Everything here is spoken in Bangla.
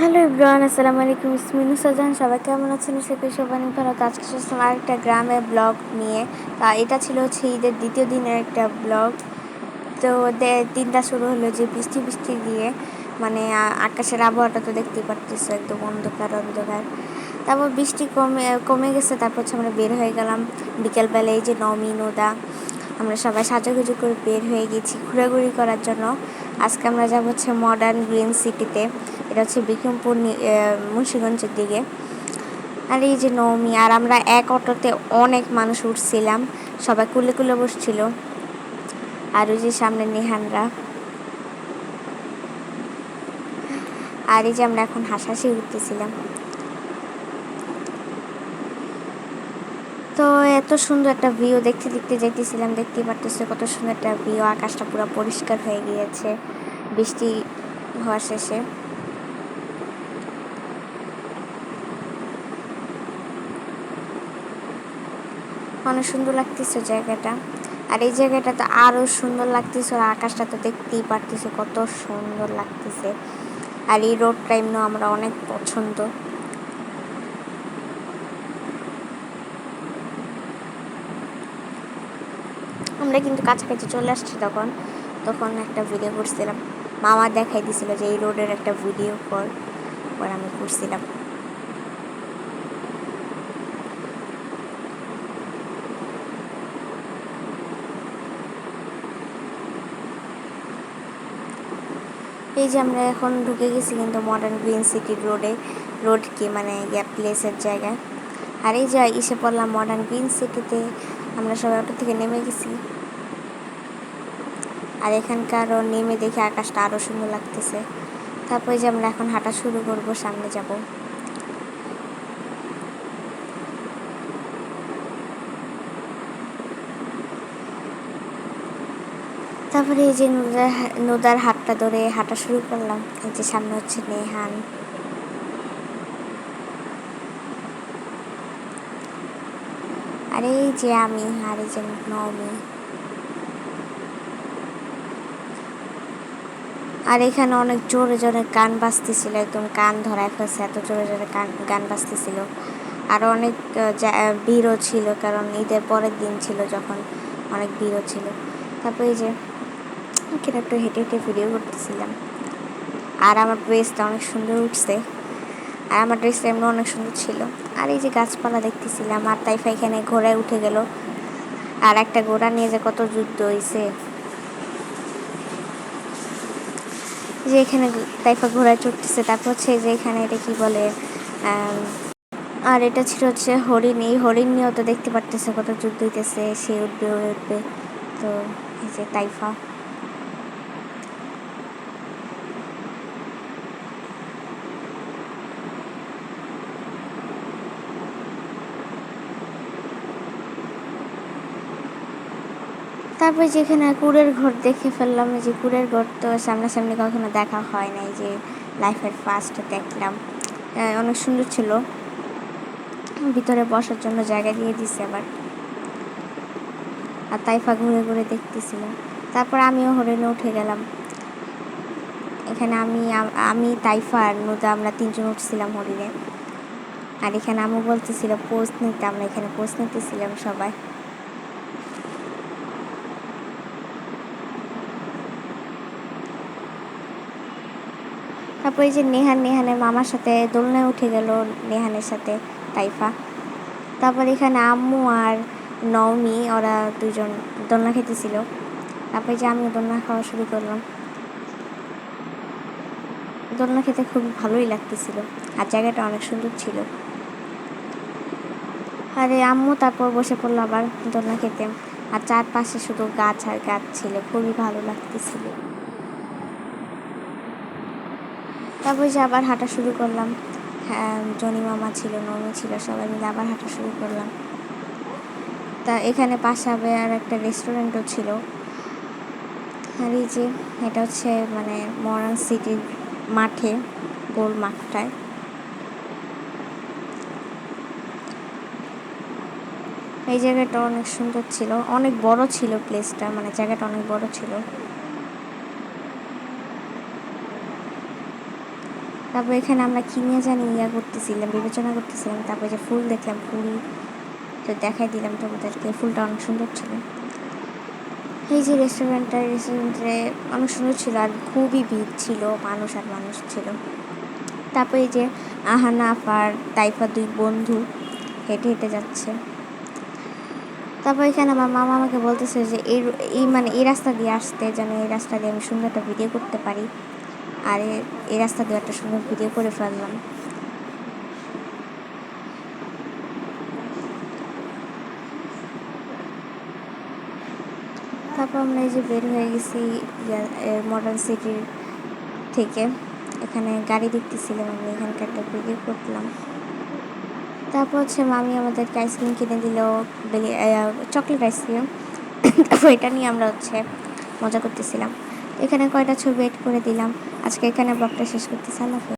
হ্যালো এভরিওয়ান, আসসালামু আলাইকুম। ইসমি নুসাজান। সবাই কেমন আছেন? সবাই অনেক ভালো। তো আজকে আসলাম আরেকটা গ্রামের ব্লগ নিয়ে। তা এটা ছিল হচ্ছে ঈদের দ্বিতীয় দিনের একটা ব্লগ। তো দিনটা শুরু হলো যে বৃষ্টি বৃষ্টি দিয়ে, মানে আকাশের আবহাওয়াটা তো দেখতেই পারতেছো, একদম অন্ধকার অন্ধকার। তারপর বৃষ্টি কমে গেছে। তারপর হচ্ছে আমরা বের হয়ে গেলাম বিকেলবেলায়। এই যে নমি নদা, আমরা সবাই সাজুগুজু করে বের হয়ে গেছি ঘোরাঘুরি করার জন্য। আজকে আমরা যাবো হচ্ছে মডার্ন গ্রিন সিটিতে। এটা হচ্ছে বিক্রমপুর মুন্সিগঞ্জের দিকে। আর এই যে নৌমি আর আমরা এক অটোতে অনেক মানুষ উঠছিলাম, সবাই কুলে কুলে বসছিল। আর ওই যে সামনে নেহানরা। আর এই যে আমরা এখন হাসাহাসি উঠতেছিলাম। তো এত সুন্দর একটা ভিউ দেখতে দেখতে যাইতেছিলাম, দেখতেই পারতেছে কত সুন্দর একটা ভিউ। আকাশটা পুরো পরিষ্কার হয়ে গিয়েছে বৃষ্টি হওয়া শেষে। অনেক সুন্দর লাগতেছে জায়গাটা। আর এই জায়গাটা তো আরো সুন্দর লাগতেছে, আর আকাশটা তো দেখতেই পারতেছে কত সুন্দর লাগতেছে। আর এই রোডটা এমনি আমরা অনেক পছন্দ। আমরা কিন্তু কাছাকাছি চলে আসছি তখন তখন একটা ভিডিও করছিলাম। মামা দেখাই দিছিল যে এই রোডের একটা ভিডিও কর, পর আমি করছিলাম। এই যে আমরা এখন ঢুকে গেছি কিন্তু মডার্ন গ্রিন সিটির রোড কি মানে প্লেসের জায়গায়। আর এই যে এসে পড়লাম মডার্ন গ্রিন সিটিতে। আমরা সবাই অটো থেকে নেমে গেছি। আর এখানকারও নেমে দেখে আকাশটা আরও সুন্দর লাগতেছে। তারপরে যে আমরা এখন হাঁটা শুরু করব, সামনে যাব। তারপরে এই যে নদার হাতটা ধরে হাঁটা শুরু করলাম। এই যে সামনে হচ্ছে নেহান। আর এই যে আমি, আর এই যে নমি। আর এখানে অনেক জোরে জোরে গান বাজতেছিল, একদম কান ধরায় ফেলছে, এত জোরে জোরে গান বাজতেছিল। আর অনেক ভিড়ও ছিল, কারণ ঈদের পরের দিন ছিল যখন, অনেক ভিড়ও ছিল। তারপরে এই যে এখানে একটু হেঁটে হেঁটে ভিডিও করতেছিলাম। আর আমার ড্রেসটা অনেক সুন্দর উঠছে, আর আমার ড্রেসটা এমনি অনেক সুন্দর ছিল। আর এই যে গাছপালা দেখতেছিলাম। আর তাইফা এখানে ঘোড়ায় উঠে গেল। আর একটা ঘোড়া নিয়ে যে কত যুদ্ধ হয়েছে। যে এখানে তাইফা ঘোড়ায় চড়তেছে। তারপর হচ্ছে যে এখানে এটা কি বলে, আর এটা ছিল হচ্ছে হরিণ। এই হরিণ নিয়েও তো দেখতে পারতেছে কত যুদ্ধ হইতেছে, সে উঠবে ও উঠবে। তো এই যে তাইফা। তারপরে যেখানে কুড়ের ঘর দেখে ফেললাম। যে কুড়ের ঘর তো সামনাসামনি কখনো দেখা হয় নাই, যে লাইফের ফার্স্ট দেখলাম। অনেক সুন্দর ছিল, ভিতরে বসার জন্য জায়গা দিয়ে দিছে আবার। আর তাইফা ঘুরে ঘুরে দেখতেছিল। তারপর আমিও হরিণে উঠে গেলাম। এখানে আমি তাইফা আর নুদা, আমরা তিনজন উঠছিলাম হরিণে। আর এখানে আমু বলতেছিল পোস্ট নিতে, আমরা এখানে পোস্ট নিতেছিলাম সবাই। তারপর এই যে নেহানের মামার সাথে দোলনায় উঠে গেল, নেহানের সাথে তাইফা। তারপর এখানে আম্মু আর নওমি, ওরা দুজন দোলনা খেতেছিল। তারপরে যে আমিও দোলনা খাওয়া শুরু করলাম। দোলনা খেতে খুব ভালোই লাগতেছিল, আর জায়গাটা অনেক সুন্দর ছিল। আরে আম্মু তারপর বসে পড়লো আবার দোলনা খেতে। আর চারপাশে শুধু গাছ আর গাছ ছিল, খুবই ভালো লাগতেছিল। তারপর যে আবার হাঁটা শুরু করলাম। হ্যাঁ, জনি মামা ছিল, নমি ছিল, সবাই মিলে আবার হাঁটা শুরু করলাম। তা এখানে পাশে আর একটা রেস্টুরেন্টও ছিল। আর এই যে এটা হচ্ছে মানে মডার্ন সিটির মাঠে, গোল মাঠটায়। এই জায়গাটা অনেক সুন্দর ছিল, অনেক বড় ছিল প্লেসটা, মানে জায়গাটা অনেক বড় ছিল। তারপর এখানে আমরা কি নিয়ে জানি করতেছিলাম, বিবেচনা করতেছিলাম। তারপর যে ফুল দেখলাম, ফুল তো দেখাই দিলাম তোমাদেরকে, ফুলটা অনেক সুন্দর ছিল। এই যে রেস্টুরেন্টে অনেক সুন্দর ছিল, আর খুবই ভিড় ছিল, মানুষ আর মানুষ ছিল। তারপর এই যে আহানাফ আর তাইফা 2 বন্ধু হেঁটে হেঁটে যাচ্ছে। তারপর এখানে আমার মামা আমাকে বলতেছে যে এই রাস্তা দিয়ে আসতে, যেন এই রাস্তা দিয়ে আমি সুন্দর একটা ভিডিও করতে পারি। আর এই রাস্তা দিয়ে একটা সুন্দর ভিডিও করে ফেললাম। তারপর আমরা এই যে বের হয়ে গেছি মডার্ন সিটির থেকে। এখানে গাড়ি দেখতেছিলাম, আমি এখানকার একটা ভিডিও করলাম। তারপর হচ্ছে মামি আমাদেরকে আইসক্রিম কিনে দিল, চকলেট আইসক্রিম। তারপর এটা নিয়ে আমরা হচ্ছে মজা করতেছিলাম। এখানে কয়টা ছবি এড করে দিলাম। আজকে এখানে ব্লগটা শেষ করতেছি। আল্লাহ হাফেজ।